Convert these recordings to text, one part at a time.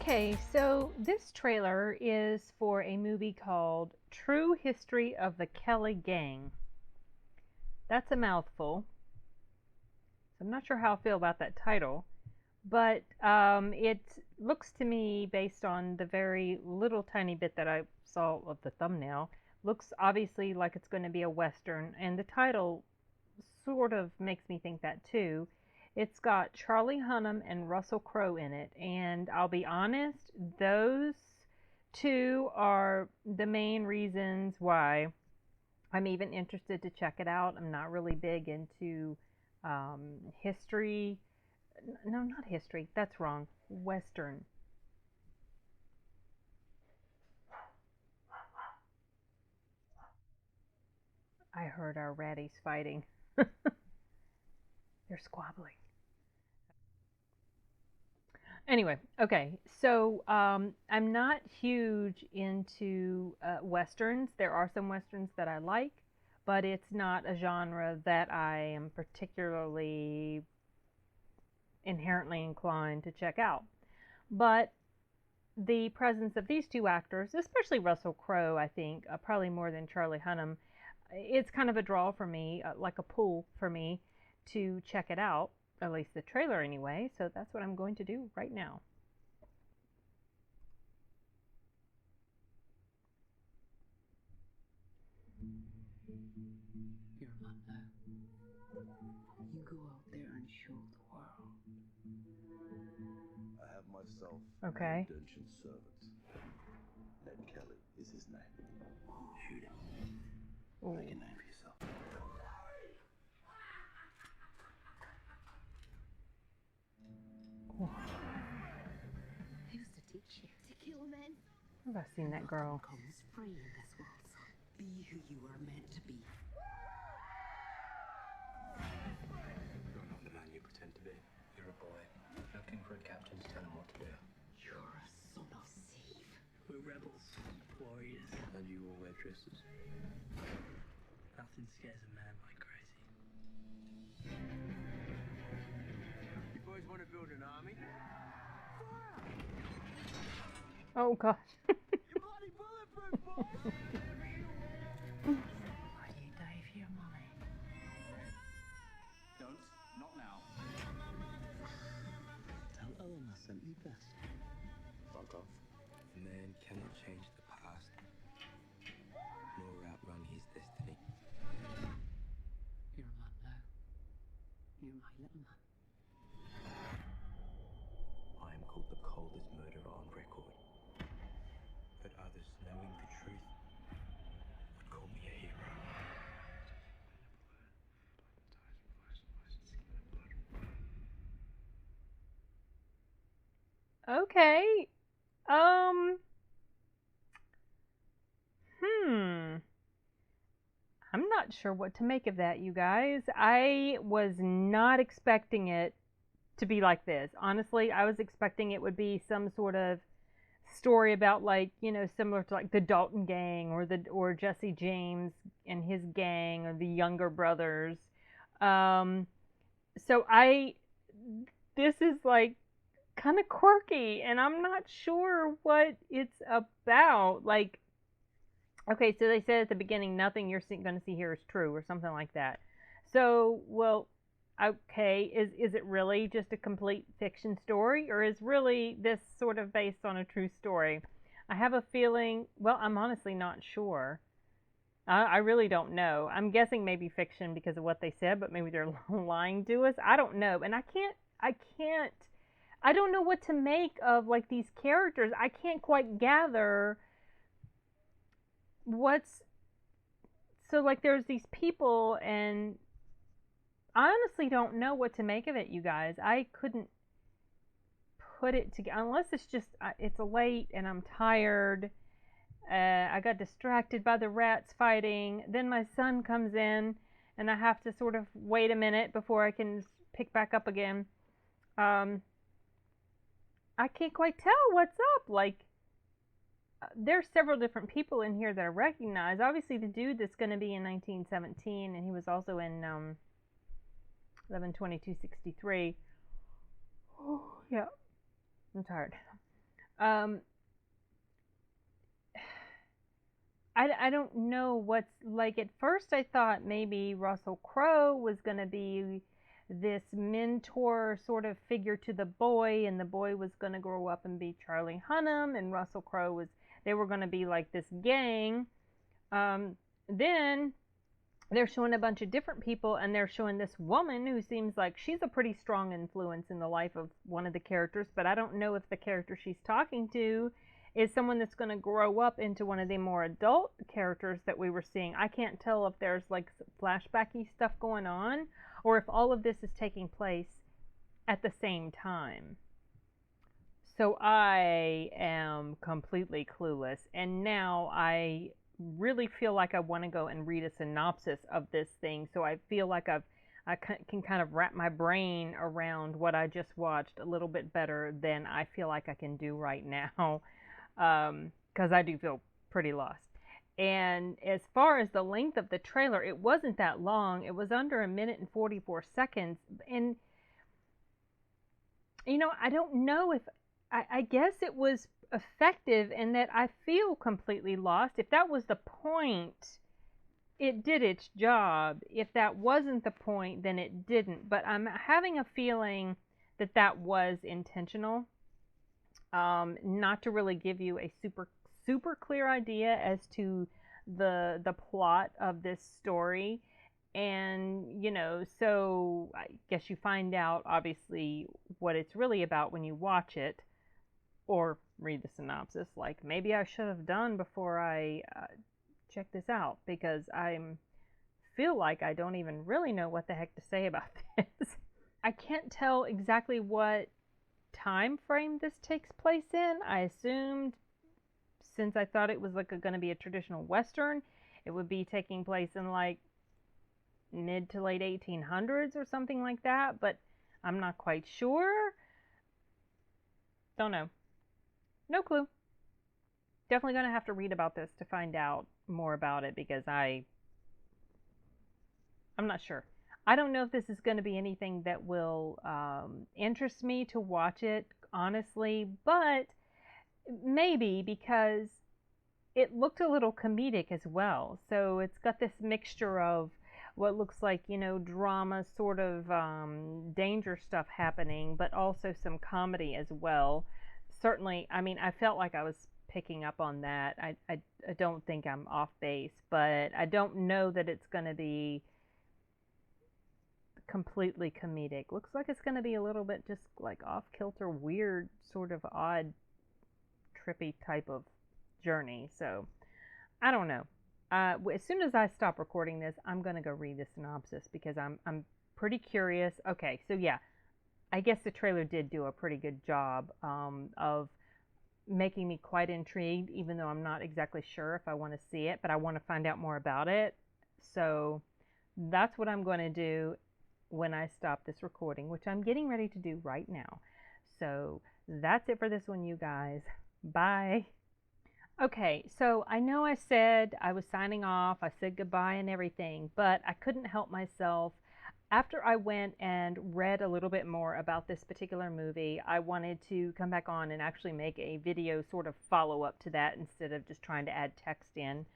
Okay, so this trailer is for a movie called True History of the Kelly Gang. That's a mouthful, so I'm not sure how I feel about that title, but it looks to me, based on the very little tiny bit that I saw of the thumbnail, looks obviously like it's going to be a Western, and the title sort of makes me think that too. It's got Charlie Hunnam and Russell Crowe in it, and I'll be honest, those two are the main reasons why I'm even interested to check it out. I'm not really big into history. No, not history. That's wrong. Western. I heard our ratties fighting. They're squabbling. Anyway, okay, so I'm not huge into westerns. There are some westerns that I like, but it's not a genre that I am particularly inherently inclined to check out. But the presence of these two actors, especially Russell Crowe, I think, probably more than Charlie Hunnam, it's kind of a draw for me, like a pull for me to check it out, at least the trailer anyway. So that's what I'm going to do right now. You're a man now. You go out there and show the world. I have myself Okay. an indentured servant. Ned Kelly is his name. Shoot him. Ooh. Make a name for yourself. Who's to teach you to kill men? Have I seen that girl? Comes free in this world, son. Be who you are meant to be. You're not the man you pretend to be. You're a boy, looking for a captain to tell him what to do. You're a son of Steve. We're rebels, warriors. And you all wear dresses. Nothing scares a man like crazy. You boys want to build an army? Oh gosh. You bloody bulletproof, boys! Why do you die for your money? Don't. Not now. Tell Ellen I sent you best. Fuck off. A man cannot change the past, nor outrun his destiny. You're a man now. You're my little man. I am called the coldest murderer on record. But others, knowing the truth, would call me a hero. Okay. Um. Hmm. I'm not sure what to make of that, you guys. I was not expecting it to be like this. Honestly, I was expecting it would be some sort of story about, like, similar to like the Dalton gang, or Jesse James and his gang, or the Younger Brothers. Um so I this is like kind of quirky, and I'm not sure what it's about. Like, okay, so they said at the beginning, nothing you're going to see here is true, or something like that. So, well, okay, is it really just a complete fiction story, or is really this sort of based on a true story? I have a feeling, well, I'm honestly not sure. I really don't know. I'm guessing maybe fiction because of what they said, but maybe they're lying to us. I don't know. And I don't know what to make of, like, these characters. I can't quite gather what's, so, like, there's these people, and I honestly don't know what to make of it, you guys. I couldn't put it together, unless it's just, it's late and I'm tired. I got distracted by the rats fighting. Then my son comes in, and I have to sort of wait a minute before I can pick back up again. I can't quite tell what's up. Like, there's several different people in here that I recognize. Obviously, the dude that's going to be in 1917, and he was also in 11/22/63. Oh, yeah, I'm tired. Um, I don't know what's like. At first, I thought maybe Russell Crowe was going to be this mentor sort of figure to the boy, and the boy was going to grow up and be Charlie Hunnam, and Russell Crowe was, they were going to be like this gang. Then they're showing a bunch of different people, and they're showing this woman who seems like she's a pretty strong influence in the life of one of the characters, but I don't know if the character she's talking to is someone that's going to grow up into one of the more adult characters that we were seeing. I can't tell if there's like flashbacky stuff going on or if all of this is taking place at the same time. So I am completely clueless, and now I really feel like I want to go and read a synopsis of this thing, so I feel like I can kind of wrap my brain around what I just watched a little bit better than I feel like I can do right now, because I do feel pretty lost. And as far as the length of the trailer, it wasn't that long. It was under a minute and 44 seconds. And, I don't know if, I guess it was effective in that I feel completely lost. If that was the point, it did its job. If that wasn't the point, then it didn't. But I'm having a feeling that that was intentional, not to really give you a super clear idea as to the plot of this story. And so I guess you find out obviously what it's really about when you watch it or read the synopsis, like maybe I should have done before I check this out, because I feel like I don't even really know what the heck to say about this. I can't tell exactly what time frame this takes place in. I assumed, since I thought it was like going to be a traditional Western, it would be taking place in like mid to late 1800s or something like that, but I'm not quite sure. Don't know. No clue. Definitely going to have to read about this to find out more about it, because I'm not sure. I don't know if this is going to be anything that will interest me to watch it, honestly, but maybe, because it looked a little comedic as well. So it's got this mixture of what looks like, drama, sort of danger stuff happening, but also some comedy as well. Certainly, I mean, I felt like I was picking up on that. I don't think I'm off base, but I don't know that it's going to be completely comedic. Looks like it's going to be a little bit just like off kilter, weird, sort of odd, trippy type of journey. So I don't know. As soon as I stop recording this, I'm going to go read the synopsis, because I'm pretty curious. Okay, so yeah, I guess the trailer did do a pretty good job of making me quite intrigued, even though I'm not exactly sure if I want to see it, but I want to find out more about it. So that's what I'm going to do when I stop this recording, which I'm getting ready to do right now. So that's it for this one, you guys. Bye. Okay, so I know I said I was signing off, I said goodbye and everything, but I couldn't help myself. After I went and read a little bit more about this particular movie, I wanted to come back on and actually make a video sort of follow up to that instead of just trying to add text in.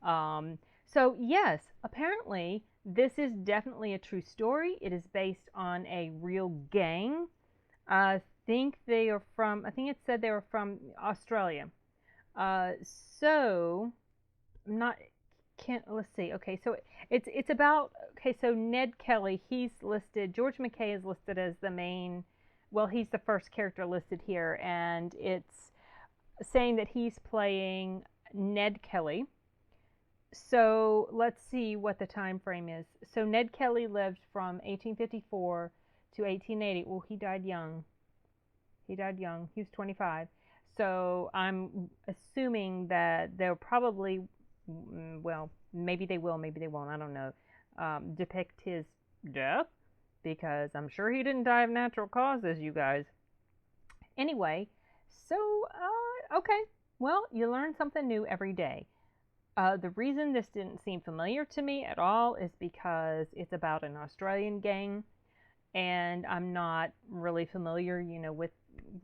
So yes, apparently this is definitely a true story. It is based on a real gang. I think it said they were from Australia. Uh, so I'm not can't let's see. Okay, so it's about, okay, so Ned Kelly, he's listed, George McKay is listed as the main, well, he's the first character listed here, and it's saying that he's playing Ned Kelly. So let's see what the time frame is. So Ned Kelly lived from 1854 to 1880. Well, he died young. He was 25. So I'm assuming that they'll probably, well, maybe they will, maybe they won't, I don't know, depict his death, because I'm sure he didn't die of natural causes, you guys. Anyway, so, okay, well, you learn something new every day. The reason this didn't seem familiar to me at all is because it's about an Australian gang, and I'm not really familiar, with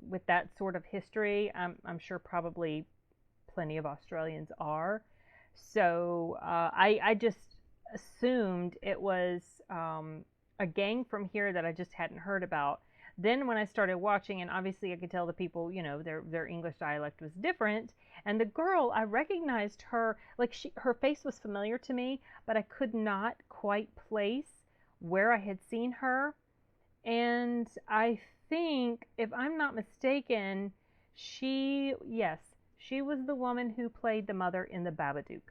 with that sort of history. I'm sure probably plenty of Australians are. So I just assumed it was a gang from here that I just hadn't heard about. Then when I started watching, and obviously I could tell the people, their English dialect was different. And the girl, I recognized her, like her face was familiar to me, but I could not quite place where I had seen her. And I think, if I'm not mistaken, yes, she was the woman who played the mother in the Babadook.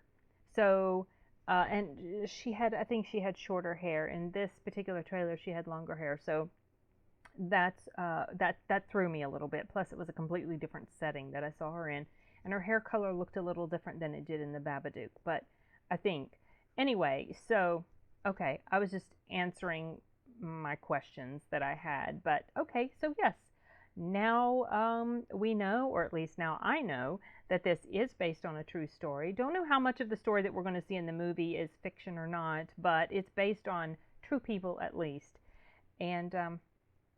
So, and I think she had shorter hair. In this particular trailer, she had longer hair. So that threw me a little bit. Plus, it was a completely different setting that I saw her in, and her hair color looked a little different than it did in the Babadook. But I think anyway. So okay, I was just answering my questions that I had. But okay, so yes, now we know, or at least now I know, that this is based on a true story. Don't know how much of the story that we're going to see in the movie is fiction or not, but it's based on true people at least. And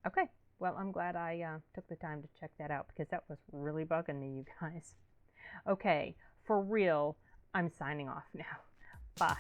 okay, well, I'm glad I took the time to check that out because that was really bugging me, you guys. Okay, for real, I'm signing off now. Bye.